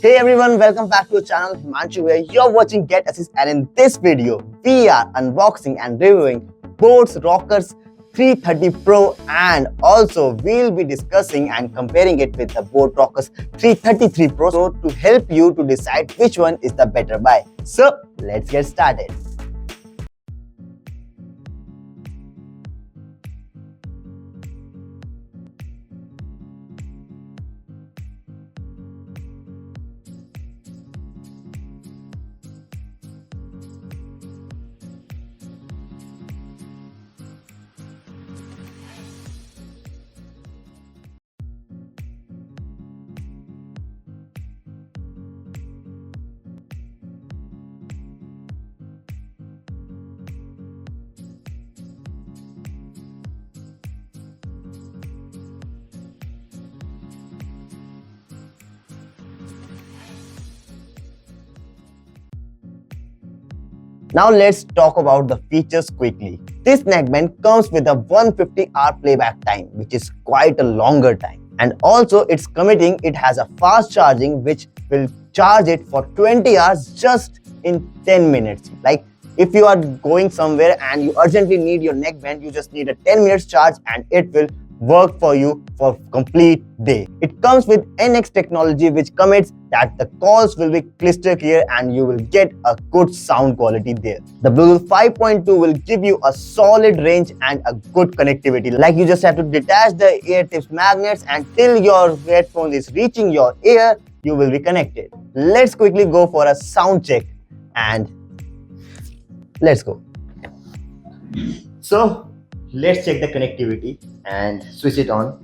Hey everyone, welcome back to our channel Himanshu where you're watching GetAssist, and in this video we are unboxing and reviewing boAt's Rockerz 330 Pro, and also we'll be discussing and comparing it with the boAt Rockerz 333 Pro to help you to decide which one is the better buy. So let's get started. Now let's talk about the features quickly. This neckband comes with a 150-hour playback time, which is quite a longer time. And also it has a fast charging which will charge it for 20 hours just in 10 minutes. Like if you are going somewhere and you urgently need your neckband, you just need a 10 minutes charge and it will work for you for complete day. It comes with NX technology which commits that the calls will be crystal clear and you will get a good sound quality there. The Bluetooth 5.2 will give you a solid range and a good connectivity. Like you just have to detach the ear tips magnets and till your headphone is reaching your ear, you will be connected. Let's quickly go for a sound check and let's go. So let's check the connectivity and switch it on.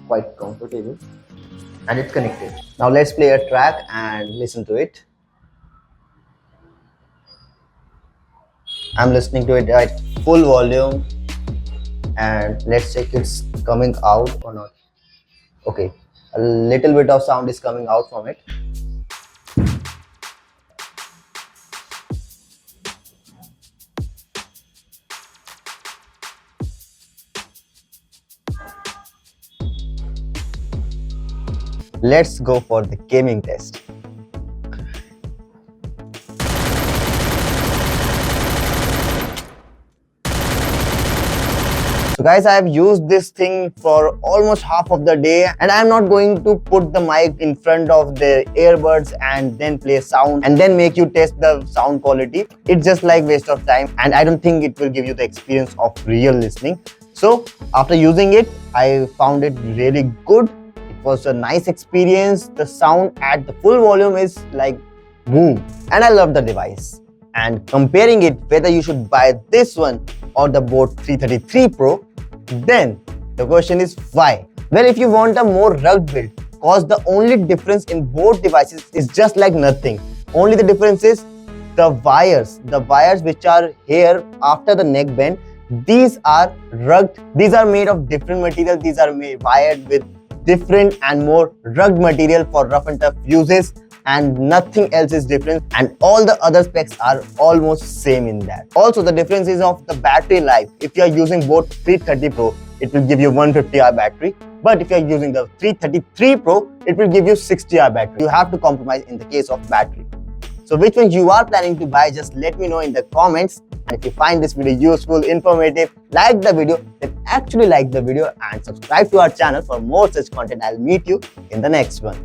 Quite comfortable and it's connected. Now let's play a track and listen to it. I'm listening to it at full volume and let's check it's coming out or not. Okay, a little bit of sound is coming out from it. Let's go for the gaming test. So guys, I have used this thing for almost half of the day and I'm not going to put the mic in front of the earbuds and then play sound and then make you test the sound quality. It's just like waste of time and I don't think it will give you the experience of real listening. So after using it, I found it really good. Was a nice experience. The sound at the full volume is like boom, and I love the device. And comparing it whether you should buy this one or the boAt 333 Pro, then the question is why? Well, if you want a more rugged build, cause the only difference in both devices is just like nothing. Only the difference is the wires which are here after the neckband. These are rugged. These are made of different material. These are wired with different and more rugged material for rough and tough uses, and nothing else is different, and all the other specs are almost same in that. Also the difference is of the battery life. If you are using boAt 330 Pro, it will give you 150-hour battery, but if you are using the 333 Pro, it will give you 60-hour battery. You have to compromise in the case of battery. So which one you are planning to buy, just let me know in the comments. And if you find this video useful, informative, like the video, then actually like the video and subscribe to our channel for more such content. I'll meet you in the next one.